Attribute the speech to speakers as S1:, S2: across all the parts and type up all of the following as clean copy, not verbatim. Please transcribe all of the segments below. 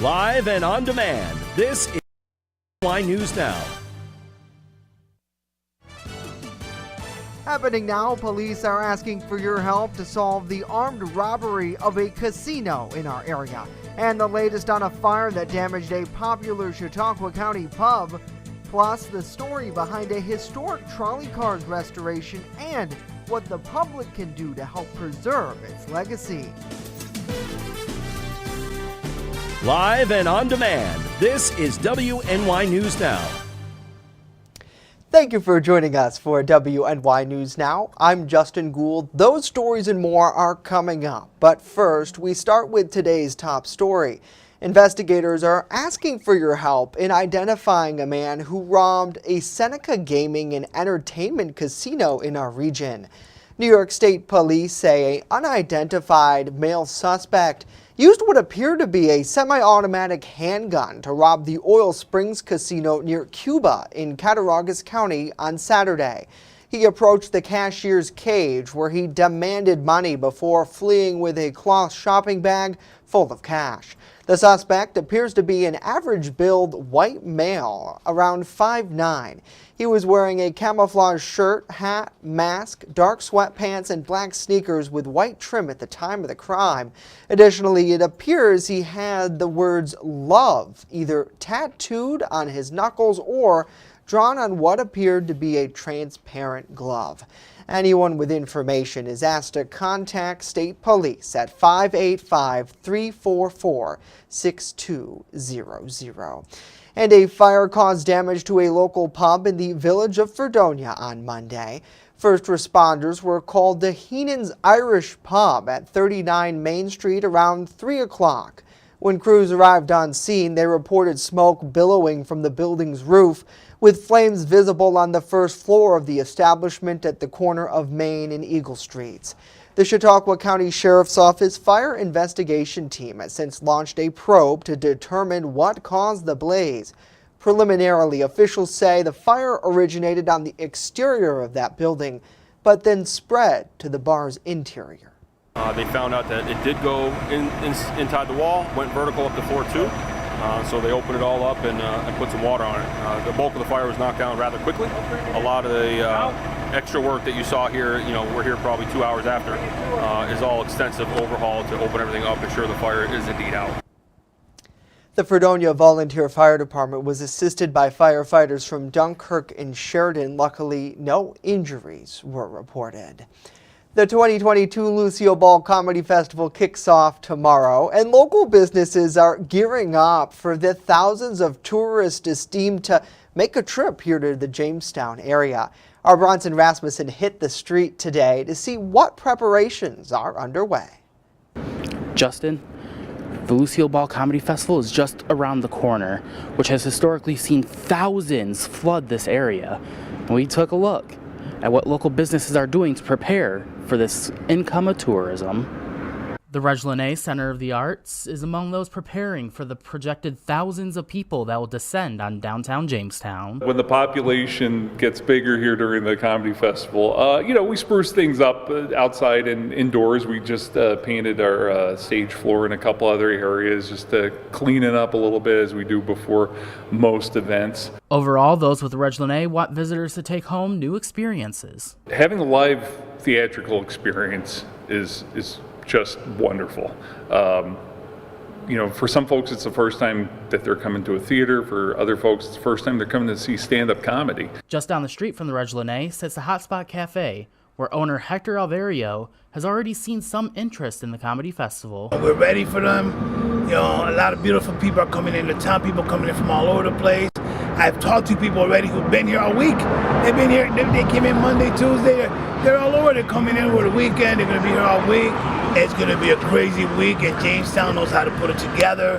S1: Live and on demand, this is WNY News Now.
S2: Happening now, police are asking for your help to solve the armed robbery of a casino in our area. And the latest on a fire that damaged a popular Chautauqua County pub. Plus, the story behind a historic trolley cars restoration and what the public can do to help preserve its legacy.
S1: Live and on demand, this is WNY News Now.
S2: Thank you for joining us for WNY News Now. I'm Justin Gould. Those stories and more are coming up. But first, we start with today's top story. Investigators are asking for your help in identifying a man who robbed a Seneca gaming and entertainment casino in our region. New York State Police say an unidentified male suspect used what appeared to be a semi-automatic handgun to rob the Oil Springs Casino near Cuba in Cattaraugus County on Saturday. He approached the cashier's cage where he demanded money before fleeing with a cloth shopping bag full of cash. The suspect appears to be an average-build white male, around 5'9". He was wearing a camouflage shirt, hat, mask, dark sweatpants, and black sneakers with white trim at the time of the crime. Additionally, it appears he had the words "love" either tattooed on his knuckles or drawn on what appeared to be a transparent glove. Anyone with information is asked to contact state police at 585-344-6200. And a fire caused damage to a local pub in the village of Fredonia on Monday. First responders were called to Heenan's Irish Pub at 39 Main Street around 3 o'clock. When crews arrived on scene, they reported smoke billowing from the building's roof, with flames visible on the first floor of the establishment at the corner of Main and Eagle Streets. The Chautauqua County Sheriff's Office Fire Investigation Team has since launched a probe to determine what caused the blaze. Preliminarily, officials say the fire originated on the exterior of that building, but then spread to the bar's interior.
S3: They found out that it did go inside the wall, went vertical up to floor 2. So they opened it all up and put some water on it. The bulk of the fire was knocked down rather quickly. A lot of the extra work that you saw here, we're here probably 2 hours after, is all extensive overhaul to open everything up and ensure the fire is indeed out.
S2: The Fredonia Volunteer Fire Department was assisted by firefighters from Dunkirk and Sheridan. Luckily, no injuries were reported. The 2022 Lucille Ball Comedy Festival kicks off tomorrow, and local businesses are gearing up for the thousands of tourists esteemed to make a trip here to the Jamestown area. Our Bronson Rasmussen hit the street today to see what preparations are underway.
S4: Justin, the Lucille Ball Comedy Festival is just around the corner, which has historically seen thousands flood this area. And we took a look at what local businesses are doing to prepare for this income of tourism. The Legislature Center of the Arts is among those preparing for the projected thousands of people that will descend on downtown Jamestown.
S5: When the population gets bigger here during the comedy festival, we spruce things up outside and indoors. We just painted our stage floor in a couple other areas just to clean it up a little bit as we do before most events.
S4: Overall, those with the Legislature want visitors to take home new experiences.
S5: Having a live theatrical experience is just wonderful. For some folks, it's the first time that they're coming to a theater. For other folks, it's the first time they're coming to see stand-up comedy.
S4: Just down the street from the Legislature sits the Hotspot Cafe, where owner Hector Alvario has already seen some interest in the comedy festival.
S6: We're ready for them. A lot of beautiful people are coming into town, people coming in from all over the place. I've talked to people already who've been here all week. They've been here, they came in Monday, Tuesday, they're all over. They're coming in over the weekend, they're gonna be here all week. It's gonna be a crazy week, and Jamestown knows how to put it together.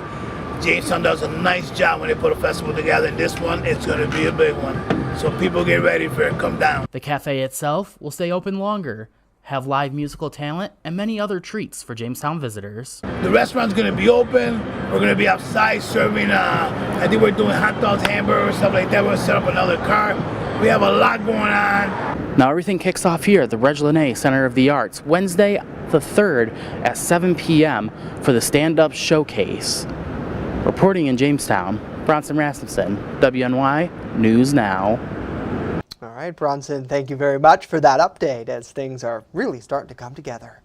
S6: Jamestown does a nice job when they put a festival together, and this one, it's gonna be a big one. So people get ready for it, come down.
S4: The cafe itself will stay open longer, have live musical talent, and many other treats for Jamestown visitors.
S6: The restaurant's gonna be open. We're gonna be outside serving, I think we're doing hot dogs, hamburgers, stuff like that. We're gonna set up another car. We have a lot going on.
S4: Now everything kicks off here at the Legislature Center of the Arts, Wednesday the 3rd at 7 p.m. for the stand-up showcase. Reporting in Jamestown, Bronson Rasmussen, WNY News Now.
S2: All right, Bronson, thank you very much for that update as things are really starting to come together.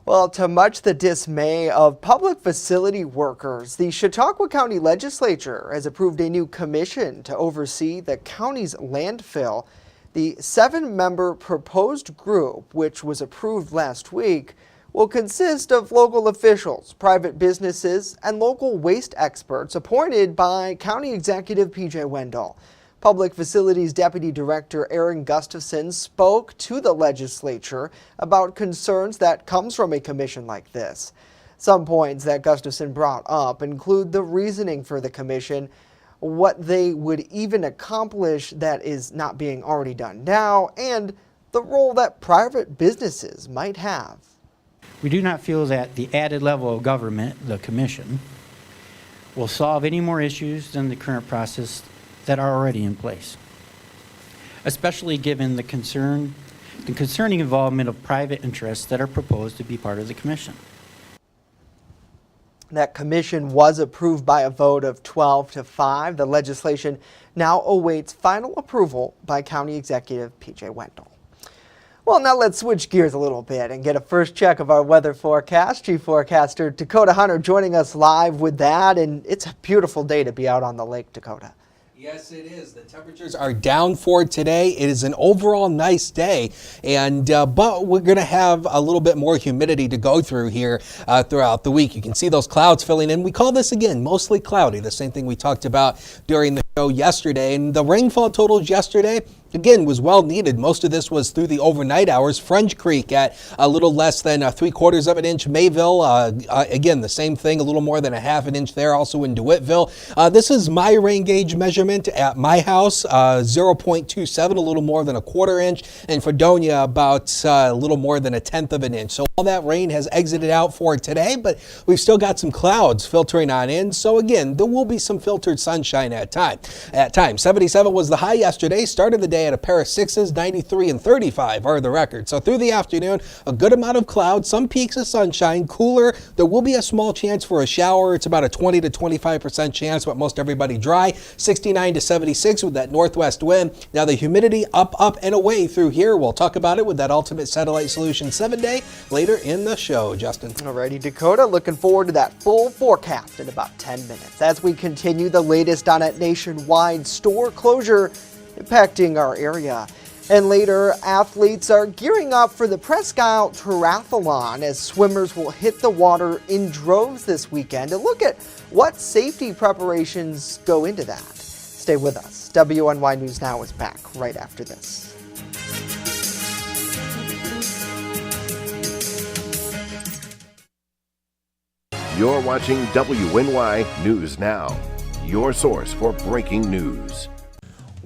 S2: Well, to much the dismay of public facility workers, the Chautauqua County Legislature has approved a new commission to oversee the county's landfill. The 7-member proposed group, which was approved last week, will consist of local officials, private businesses, and local waste experts appointed by County Executive P.J. Wendell. Public Facilities Deputy Director Aaron Gustafson spoke to the legislature about concerns that comes from a commission like this. Some points that Gustafson brought up include the reasoning for the commission, what they would even accomplish that is not being already done now, and the role that private businesses might have.
S7: We do not feel that the added level of government, the commission, will solve any more issues than the current process that are already in place, especially given the concerning involvement of private interests that are proposed to be part of the commission.
S2: That commission was approved by a vote of 12-5. The legislation now awaits final approval by County Executive P.J. Wendell. Well, now let's switch gears a little bit and get a first check of our weather forecast. Chief Forecaster Dakota Hunter joining us live with that, and it's a beautiful day to be out on the lake, Dakota.
S8: Yes, it is. The temperatures are down for today. It is an overall nice day, and but we're going to have a little bit more humidity to go through here throughout the week. You can see those clouds filling in. We call this, again, mostly cloudy, the same thing we talked about during the show yesterday. And the rainfall totals yesterday, again, was well needed. Most of this was through the overnight hours. French Creek at a little less than 3/4 of an inch. Mayville, again, the same thing, a little more than 1/2 an inch there, also in DeWittville. This is my rain gauge measurement at my house, 0.27, a little more than 1/4 inch, and Fredonia about a little more than 1/10 of an inch. So all that rain has exited out for today, but we've still got some clouds filtering on in. So again, there will be some filtered sunshine at times. 77 was the high yesterday, started the day at a pair of 6s, 93 and 35 are the records. So through the afternoon, a good amount of clouds, some peaks of sunshine, cooler. There will be a small chance for a shower. It's about a 20 to 25% chance, but most everybody dry. 69 to 76 with that northwest wind. Now the humidity up and away through here. We'll talk about it with that Ultimate Satellite Solution 7-day later in the show, Justin.
S2: Alrighty, Dakota, looking forward to that full forecast in about 10 minutes as we continue the latest on a nationwide store closure impacting our area. And later, athletes are gearing up for the Presque Triathlon as swimmers will hit the water in droves this weekend. And look at what safety preparations go into that. Stay with us. WNY News Now is back right after this.
S1: You're watching WNY News Now, your source for breaking news.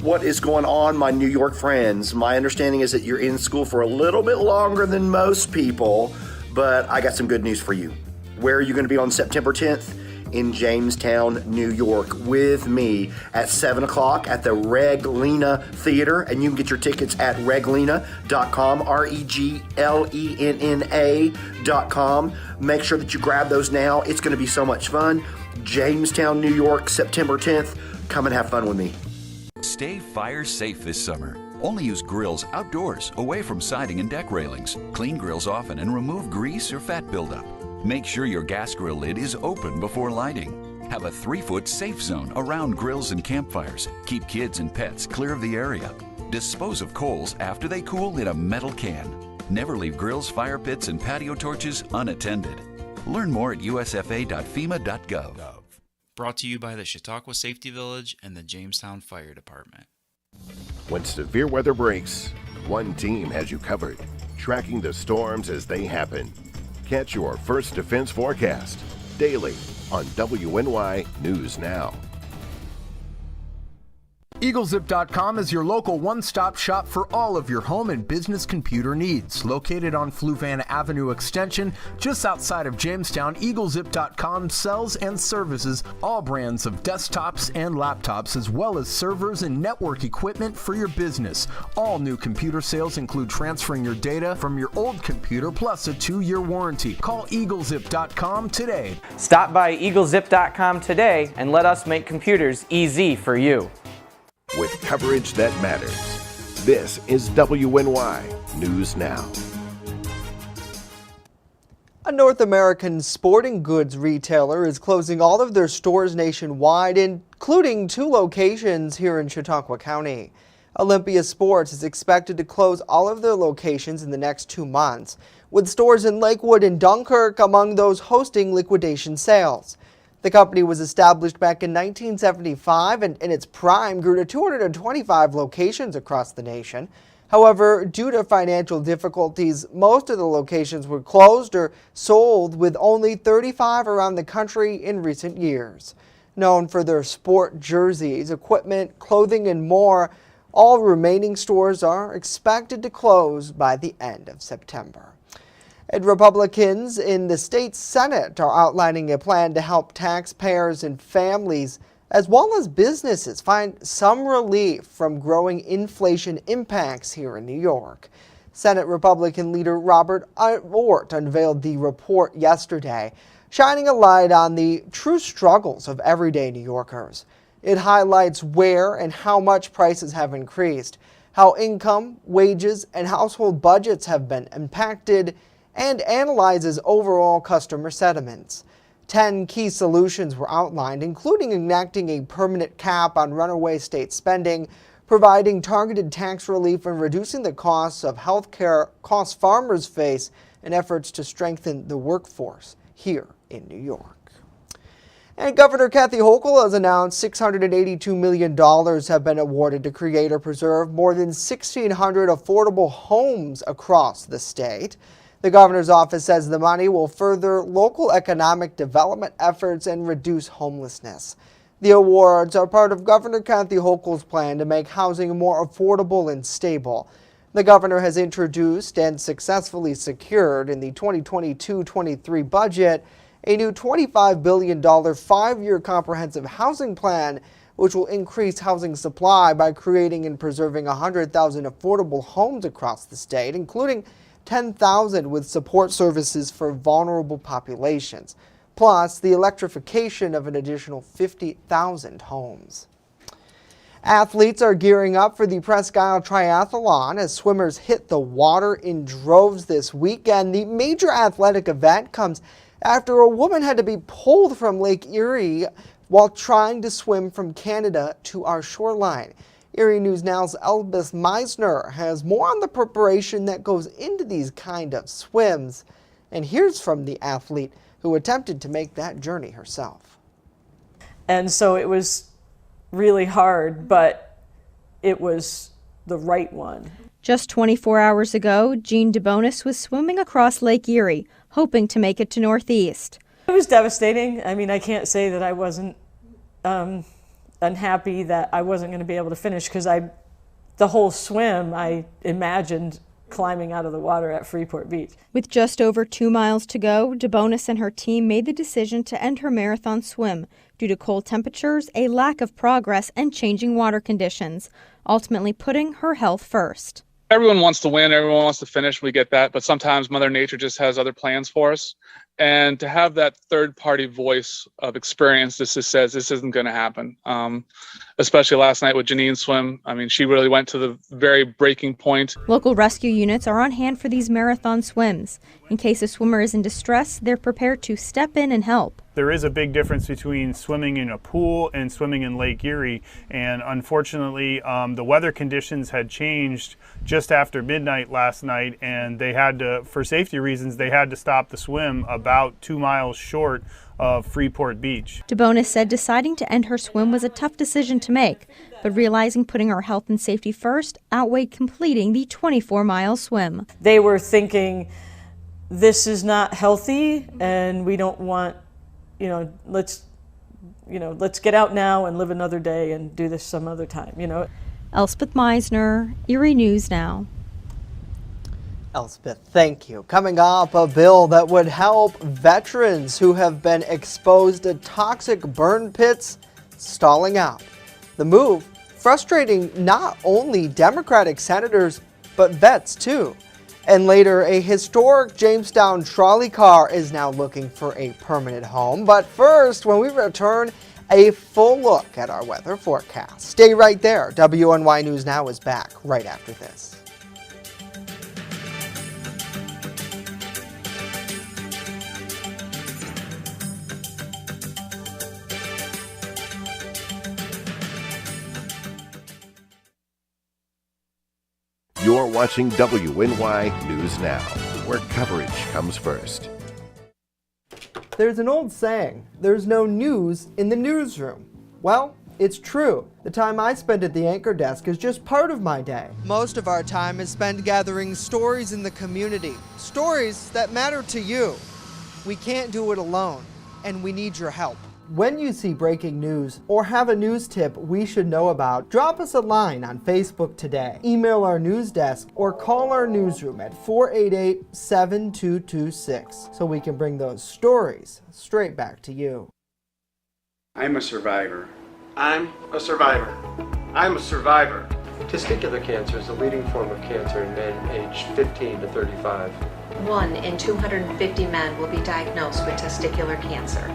S9: What is going on, my New York friends? My understanding is that you're in school for a little bit longer than most people, but I got some good news for you. Where are you going to be on September 10th? In Jamestown, New York, with me at 7 o'clock at the Reglena Theater, and you can get your tickets at reglena.com, REGLENNA.com. Make sure that you grab those now. It's going to be so much fun. Jamestown, New York, September 10th. Come and have fun with me.
S10: Stay fire safe this summer. Only use grills outdoors, away from siding and deck railings. Clean grills often and remove grease or fat buildup. Make sure your gas grill lid is open before lighting. Have a 3-foot safe zone around grills and campfires. Keep kids and pets clear of the area. Dispose of coals after they cool in a metal can. Never leave grills, fire pits, and patio torches unattended. Learn more at usfa.fema.gov.
S11: Brought to you by the Chautauqua Safety Village and the Jamestown Fire Department.
S1: When severe weather breaks, one team has you covered, tracking the storms as they happen. Catch your First Defense forecast daily on WNY News Now.
S12: EagleZip.com is your local one-stop shop for all of your home and business computer needs. Located on Fluvan Avenue Extension, just outside of Jamestown, EagleZip.com sells and services all brands of desktops and laptops, as well as servers and network equipment for your business. All new computer sales include transferring your data from your old computer plus a 2-year warranty. Call EagleZip.com today.
S13: Stop by EagleZip.com today and let us make computers easy for you.
S1: With coverage that matters, this is WNY News Now.
S2: A North American sporting goods retailer is closing all of their stores nationwide, including 2 locations here in Chautauqua County. Olympia Sports is expected to close all of their locations in the next 2 months, with stores in Lakewood and Dunkirk among those hosting liquidation sales. The company was established back in 1975 and in its prime grew to 225 locations across the nation. However, due to financial difficulties, most of the locations were closed or sold, with only 35 around the country in recent years. Known for their sport jerseys, equipment, clothing, and more, all remaining stores are expected to close by the end of September. And Republicans in the state Senate are outlining a plan to help taxpayers and families, as well as businesses, find some relief from growing inflation impacts here in New York. Senate Republican leader Robert Ortt unveiled the report yesterday, shining a light on the true struggles of everyday New Yorkers. It highlights where and how much prices have increased, how income, wages, and household budgets have been impacted, and analyzes overall customer sentiments. 10 key solutions were outlined, including enacting a permanent cap on runaway state spending, providing targeted tax relief, and reducing the costs of health care costs farmers face in efforts to strengthen the workforce here in New York. And Governor Kathy Hochul has announced $682 million have been awarded to create or preserve more than 1,600 affordable homes across the state. The governor's office says the money will further local economic development efforts and reduce homelessness. The awards are part of Governor Kathy Hochul's plan to make housing more affordable and stable. The governor has introduced and successfully secured in the 2022-23 budget a new $25 billion 5-year comprehensive housing plan, which will increase housing supply by creating and preserving 100,000 affordable homes across the state, including 10,000 with support services for vulnerable populations, plus the electrification of an additional 50,000 homes. Athletes are gearing up for the Presque Triathlon as swimmers hit the water in droves this weekend. The major athletic event comes after a woman had to be pulled from Lake Erie while trying to swim from Canada to our shoreline. Erie News Now's Elvis Meisner has more on the preparation that goes into these kind of swims. And here's from the athlete who attempted to make that journey herself.
S14: And so it was really hard, but it was the right one.
S15: Just 24 hours ago, Jean DeBonis was swimming across Lake Erie, hoping to make it to Northeast.
S14: It was devastating. I mean, I can't say that I wasn't unhappy that I wasn't going to be able to finish, because the whole swim I imagined climbing out of the water at Freeport Beach.
S15: With just over 2 miles to go, DeBonis and her team made the decision to end her marathon swim due to cold temperatures, a lack of progress, and changing water conditions, ultimately putting her health first.
S16: Everyone wants to win, everyone wants to finish, we get that, but sometimes Mother Nature just has other plans for us. And to have that third-party voice of experience that just says this isn't going to happen, especially last night with Janine's swim. I mean, she really went to the very breaking point.
S15: Local rescue units are on hand for these marathon swims. In case a swimmer is in distress, they're prepared to step in and help.
S17: There is a big difference between swimming in a pool and swimming in Lake Erie, and unfortunately the weather conditions had changed just after midnight last night, and they had to, for safety reasons, they had to stop the swim about 2 miles short of Freeport Beach.
S15: DeBonis said deciding to end her swim was a tough decision to make, but realizing putting her health and safety first outweighed completing the 24-mile swim.
S14: They were thinking, this is not healthy and we don't want, let's let's get out now and live another day and do this some other time.
S15: Elspeth Meisner, Erie News Now.
S2: Elspeth, thank you. Coming up, a bill that would help veterans who have been exposed to toxic burn pits stalling out. The move frustrating not only Democratic senators, but vets too. And later, a historic Jamestown trolley car is now looking for a permanent home. But first, when we return, a full look at our weather forecast. Stay right there. WNY News Now is back right after this.
S1: You're watching WNY News Now, where coverage comes first.
S2: There's an old saying, there's no news in the newsroom. Well, it's true. The time I spend at the anchor desk is just part of my day. Most of our time is spent gathering stories in the community, stories that matter to you. We can't do it alone, and we need your help. When you see breaking news or have a news tip we should know about, drop us a line on Facebook today, email our news desk, or call our newsroom at 488-7226 so we can bring those stories straight back to you.
S18: I'm a survivor. I'm a survivor. I'm a survivor.
S19: Testicular cancer is the leading form of cancer in men aged 15 to 35.
S20: 1 in 250 men will be diagnosed with testicular cancer.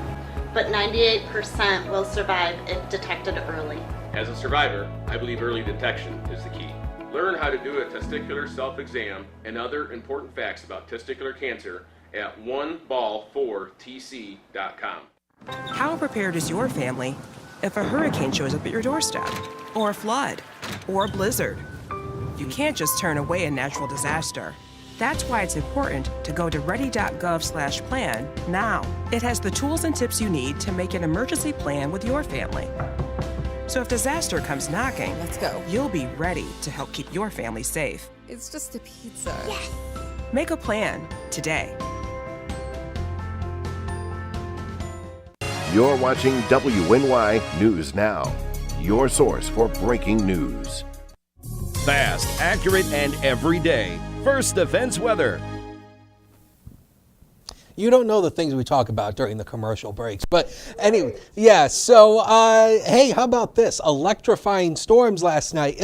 S21: But 98% will survive if detected early.
S22: As a survivor, I believe early detection is the key. Learn how to do a testicular self-exam and other important facts about testicular cancer at oneball4tc.com.
S23: How prepared is your family if a hurricane shows up at your doorstep, or a flood, or a blizzard? You can't just turn away a natural disaster. That's why it's important to go to ready.gov/plan now. It has the tools and tips you need to make an emergency plan with your family. So if disaster comes knocking,
S24: let's go.
S23: You'll be ready to help keep your family safe.
S24: It's just a pizza.
S23: Yes. Make a plan today.
S1: You're watching WNY News Now, your source for breaking news.
S25: Fast, accurate, and every day. First Defense Weather.
S8: You don't know the things we talk about during the commercial breaks. But anyway, yeah, so, hey, how about this? Electrifying storms last night.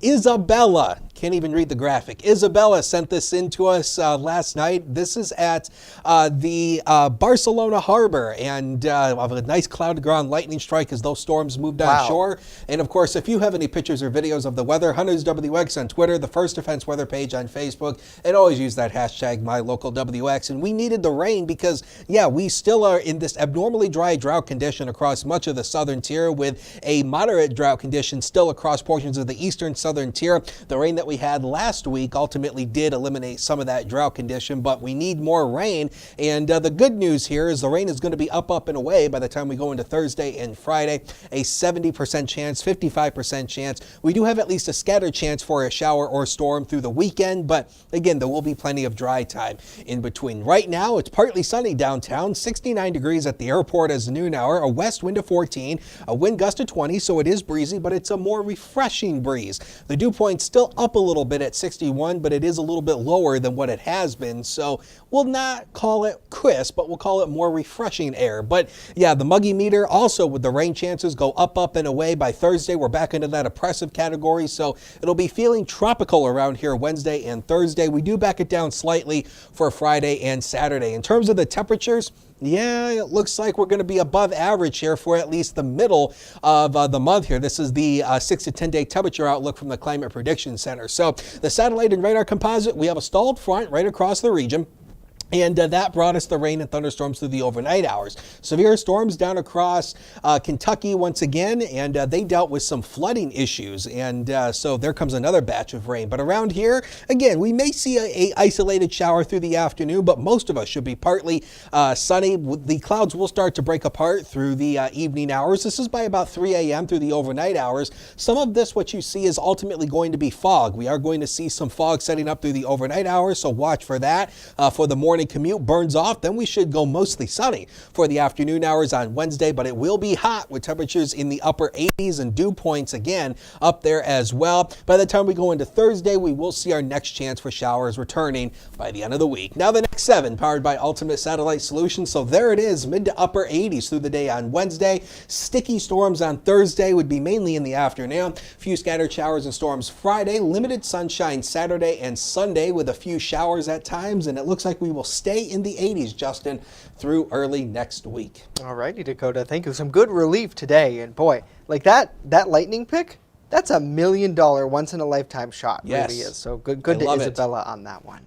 S8: Isabella, can't even read the graphic. Isabella sent this in to us last night. This is at the Barcelona Harbor, and a nice cloud to ground lightning strike as those storms moved on shore. And of course, if you have any pictures or videos of the weather, Hunters WX on Twitter, the First Defense Weather page on Facebook, and always use that hashtag MyLocalWX. And we needed the rain because, yeah, we still are in this abnormally dry drought condition across much of the southern tier, with a moderate drought condition still across portions of the eastern southern tier. The rain that we had last week ultimately did eliminate some of that drought condition, but we need more rain. And the good news here is the rain is going to be up and away by the time we go into Thursday and Friday. A 70% chance, 55% chance. We do have at least a scattered chance for a shower or storm through the weekend, but again, there will be plenty of dry time in between. Right now, it's partly sunny downtown, 69 degrees at the airport as the noon hour, a west wind of 14, a wind gust of 20, so it is breezy, but it's a more refreshing breeze. The dew point's still up a little bit at 61, but it is a little bit lower than what it has been, so we'll not call it crisp, but we'll call it more refreshing air. But yeah, the muggy meter also with the rain chances go up and away. By Thursday, we're back into that oppressive category, so it'll be feeling tropical around here Wednesday and Thursday. We do back it down slightly for Friday and Saturday. In terms of the temperatures, yeah, it looks like we're going to be above average here for at least the middle of the month here. This is the 6 to 10 day temperature outlook from the Climate Prediction Center. So the satellite and radar composite, we have a stalled front right across the region. And that brought us the rain and thunderstorms through the overnight hours. Severe storms down across Kentucky once again, and they dealt with some flooding issues. And so there comes another batch of rain. But around here, again, we may see a isolated shower through the afternoon, but most of us should be partly sunny. The clouds will start to break apart through the evening hours. This is by about 3 a.m. through the overnight hours. Some of this, what you see, is ultimately going to be fog. We are going to see some fog setting up through the overnight hours, so watch for that. For the morning morning commute burns off, then we should go mostly sunny for the afternoon hours on Wednesday, but it will be hot with temperatures in the upper 80s and dew points again up there as well. By the time we go into Thursday, we will see our next chance for showers returning by the end of the week. Now the next 7 powered by Ultimate Satellite Solutions. So there it is, mid to upper 80s through the day on Wednesday. Sticky storms on Thursday would be mainly in the afternoon. A few scattered showers and storms Friday. Limited sunshine Saturday and Sunday with a few showers at times. And it looks like we will stay in the 80s, Justin, through early next week.
S2: All righty, Dakota. Thank you. Some good relief today. And boy, like that lightning pick, that's $1 million once-in-a-lifetime shot.
S8: Yes.
S2: Really is. So good
S8: I
S2: to
S8: love
S2: Isabella on that one.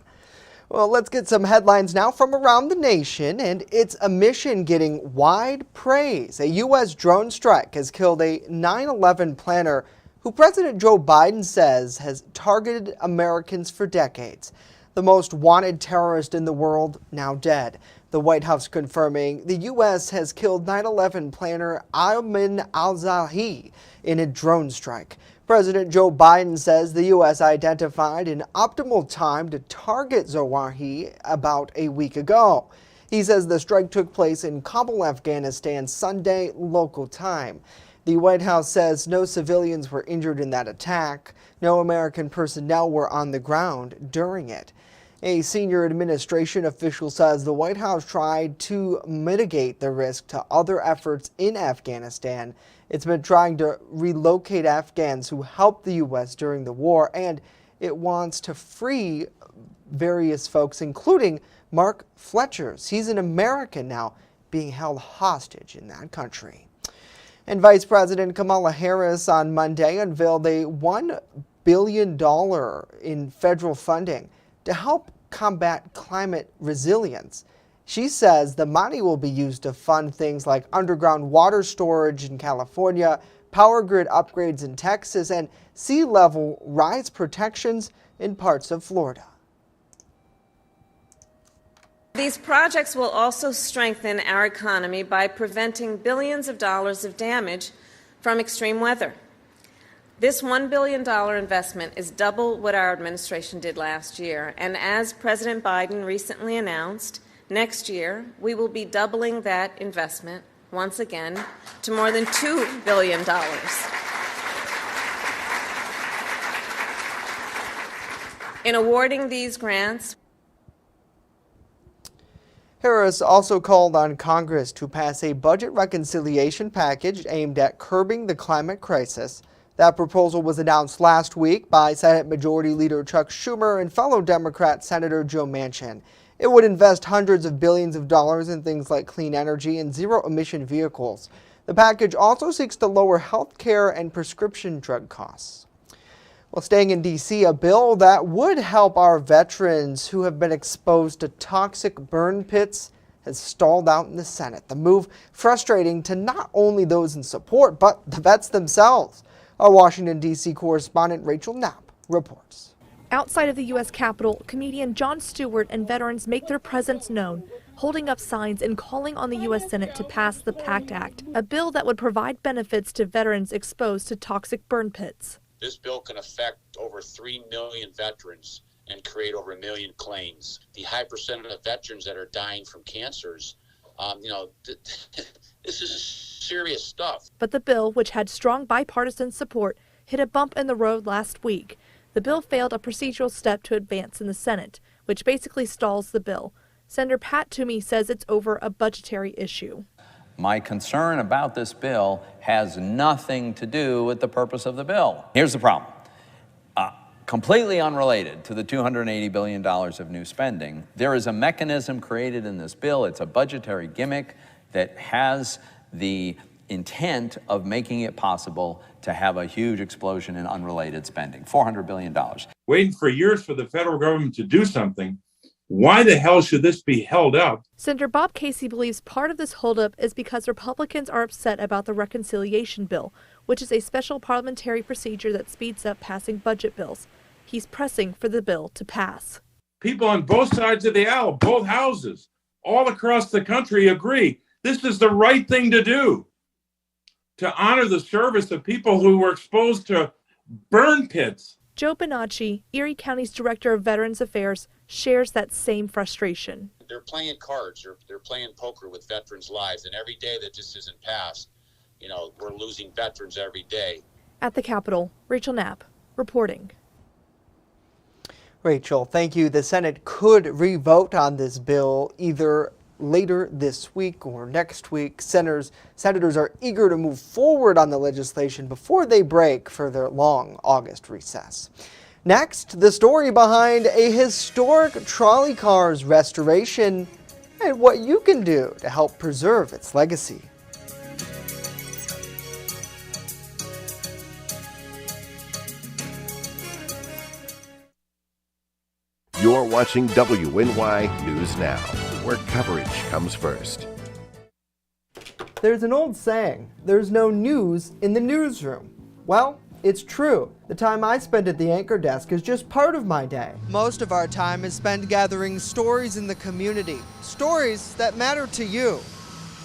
S2: Well, let's get some headlines now from around the nation, and it's a mission getting wide praise. A U.S. drone strike has killed a 9/11 planner who President Joe Biden says has targeted Americans for decades. The most wanted terrorist in the world now dead. The White House confirming the U.S. has killed 9/11 planner Ayman al-Zawahiri in a drone strike. President Joe Biden says the U.S. identified an optimal time to target Zawahiri about a week ago. He says the strike took place in Kabul, Afghanistan, Sunday local time. The White House says no civilians were injured in that attack. No American personnel were on the ground during it. A senior administration official says the White House tried to mitigate the risk to other efforts in Afghanistan. It's been trying to relocate Afghans who helped the U.S. during the war, and it wants to free various folks, including Mark Fletcher's. He's an American now being held hostage in that country. And Vice President Kamala Harris on Monday unveiled a $1 billion in federal funding to help combat climate resilience. She says the money will be used to fund things like underground water storage in California, power grid upgrades in Texas, and sea level rise protections in parts of Florida.
S3: These projects will also strengthen our economy by preventing billions of dollars of damage from extreme weather. This $1 billion investment is double what our administration did last year, and as President Biden recently announced, next year we will be doubling that investment once again to more than $2 billion. In awarding these grants,
S2: Harris also called on Congress to pass a budget reconciliation package aimed at curbing the climate crisis. That proposal was announced last week by Senate Majority Leader Chuck Schumer and fellow Democrat Senator Joe Manchin. It would invest hundreds of billions of dollars in things like clean energy and zero-emission vehicles. The package also seeks to lower health care and prescription drug costs. Well, staying in D.C., a bill that would help our veterans who have been exposed to toxic burn pits has stalled out in the Senate. The move frustrating to not only those in support, but the vets themselves. Our Washington, D.C. correspondent Rachel Knapp reports.
S4: Outside of the U.S. Capitol, comedian Jon Stewart and veterans make their presence known, holding up signs and calling on the U.S. Senate to pass the PACT Act, a bill that would provide benefits to veterans exposed to toxic burn pits.
S5: This bill can affect over 3 million veterans and create over 1 million claims. The high percentage of veterans that are dying from cancers, this is serious stuff.
S4: But the bill, which had strong bipartisan support, hit a bump in the road last week. The bill failed a procedural step to advance in the Senate, which basically stalls the bill. Senator Pat Toomey says it's over a budgetary issue.
S6: My concern about this bill has nothing to do with the purpose of the bill. Here's the problem. Completely unrelated to the $280 billion of new spending, there is a mechanism created in this bill. It's a budgetary gimmick that has the intent of making it possible to have a huge explosion in unrelated spending, $400 billion.
S24: Waiting for years for the federal government to do something. Why the hell should this be held up?
S4: Senator Bob Casey believes part of this holdup is because Republicans are upset about the reconciliation bill, which is a special parliamentary procedure that speeds up passing budget bills. He's pressing for the bill to pass.
S24: People on both sides of the aisle, both houses, all across the country agree this is the right thing to do, to honor the service of people who were exposed to burn pits.
S4: Joe Bonacci, Erie County's Director of Veterans Affairs, shares that same frustration.
S5: they're playing cards. They're playing poker with veterans' lives. And every day that this isn't passed, you know, we're losing veterans every day.
S4: At the Capitol, Rachel Knapp reporting.
S2: Rachel, thank you. The Senate could re-vote on this bill either later this week or next week. Senators are eager to move forward on the legislation before they break for their long August recess. Next, the story behind a historic trolley car's restoration and what you can do to help preserve its legacy.
S1: You're watching WNY News Now, where coverage comes first.
S2: There's an old saying, there's no news in the newsroom. Well, it's true. The time I spend at the anchor desk is just part of my day. Most of our time is spent gathering stories in the community, stories that matter to you.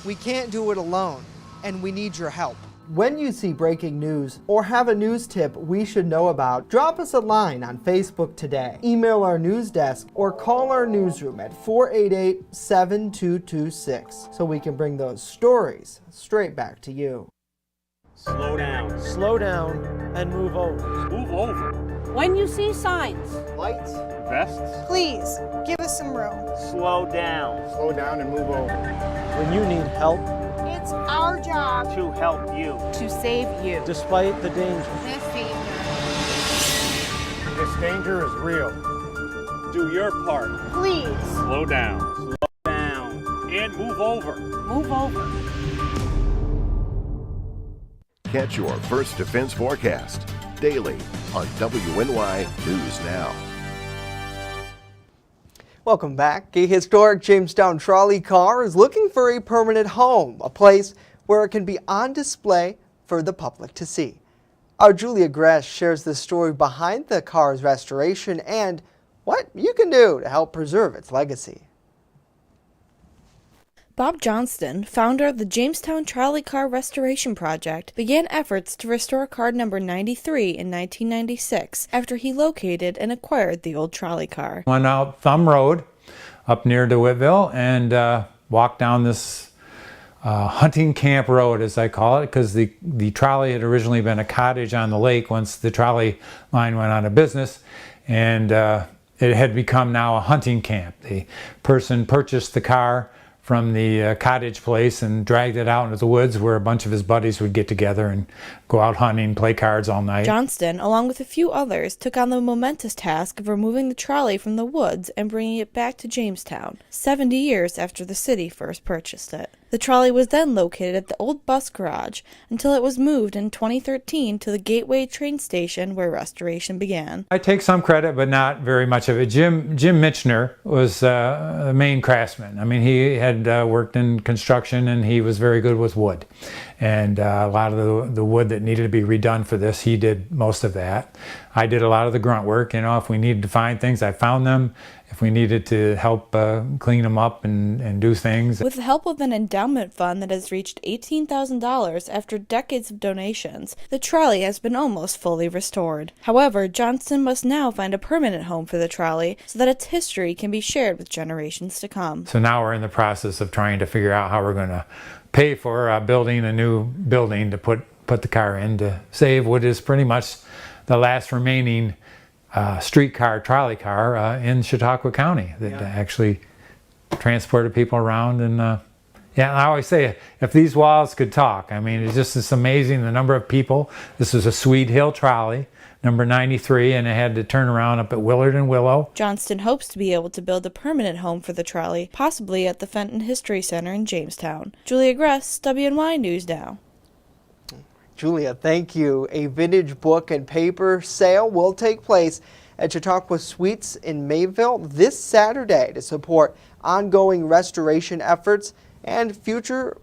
S2: We can't do it alone, and we need your help. When you see breaking news or have a news tip we should know about, drop us a line on Facebook today, email our news desk, or call our newsroom at 488-7226 so we can bring those stories straight back to you.
S7: Slow down.
S9: Slow down and move over.
S7: Move over.
S10: When you see signs,
S7: Lights. Vests.
S10: please give us some room.
S7: Slow down.
S18: Slow down and move over.
S9: When you need help,
S10: It's our job
S7: To help you.
S10: to save you.
S9: despite the danger.
S10: This danger.
S18: This danger is real.
S7: Do your part.
S10: Please
S7: Slow down. Slow down. And move over.
S10: move over.
S1: Catch your first defense forecast daily on WNY News Now.
S2: Welcome back. A historic Jamestown trolley car is looking for a permanent home, a place where it can be on display for the public to see. Our Julia Gress shares the story behind the car's restoration and what you can do to help preserve its legacy.
S11: Bob Johnston, founder of the Jamestown Trolley Car Restoration Project, began efforts to restore car number 93 in 1996 after he located and acquired the old trolley car.
S12: Went out Thumb Road up near DeWittville and walked down this hunting camp road, as I call it, because the trolley had originally been a cottage on the lake once the trolley line went out of business, and it had become now a hunting camp. The person purchased the car from the cottage place and dragged it out into the woods where a bunch of his buddies would get together and go out hunting, play cards all night.
S11: Johnston, along with a few others, took on the momentous task of removing the trolley from the woods and bringing it back to Jamestown, 70 years after the city first purchased it. The trolley was then located at the old bus garage until it was moved in 2013 to the Gateway train station where restoration began.
S12: I take some credit, but not very much of it. Jim Mitchner was the main craftsman. I mean, he had worked in construction and he was very good with wood. And a lot of the wood that needed to be redone for this, he did most of that. I did a lot of the grunt work. You know, if we needed to find things, I found them. If we needed to help clean them up and do things.
S11: With the help of an endowment fund that has reached $18,000 after decades of donations, the trolley has been almost fully restored. However, Johnston must now find a permanent home for the trolley so that its history can be shared with generations to come.
S12: So now we're in the process of trying to figure out how we're going to pay for building a new building to put the car in to save what is pretty much the last remaining streetcar trolley car in Chautauqua County that actually transported people around. And yeah, I always say, if these walls could talk, I mean, it's just amazing the number of people. This is a Sweet Hill trolley, number 93, and it had to turn around up at Willard and Willow.
S11: Johnston hopes to be able to build a permanent home for the trolley, possibly at the Fenton History Center in Jamestown. Julia Gress, WNY News Now.
S2: Julia, thank you. A vintage book and paper sale will take place at Chautauqua Suites in Mayville this Saturday to support ongoing restoration efforts and future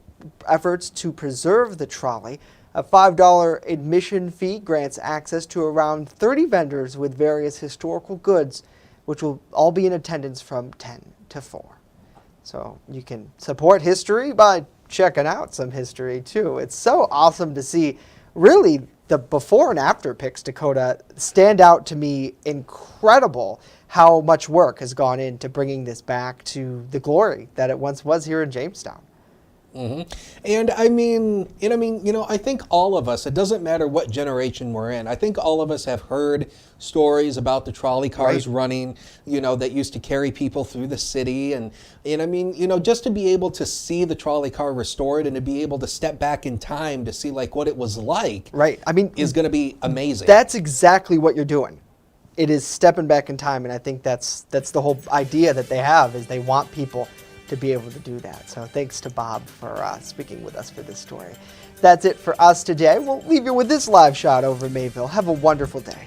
S2: efforts to preserve the trolley. A $5 admission fee grants access to around 30 vendors with various historical goods, which will all be in attendance from 10 to 4. So you can support history by checking out some history too. It's so awesome to see really the before and after pics, Dakota, stand out to me. Incredible how much work has gone into bringing this back to the glory that it once was here in Jamestown.
S8: And I mean, I think all of us, it doesn't matter what generation we're in, I think all of us have heard stories about the trolley cars running, that used to carry people through the city. And I mean, just to be able to see the trolley car restored and to be able to step back in time to see like what it was like,
S2: I mean,
S8: is going to be amazing.
S2: That's exactly what you're doing. It is stepping back in time, and I think that's the whole idea that they have, is they want people to be able to do that. So thanks to Bob for speaking with us for this story. That's it for us today. We'll leave you with this live shot over Mayville. Have a wonderful day.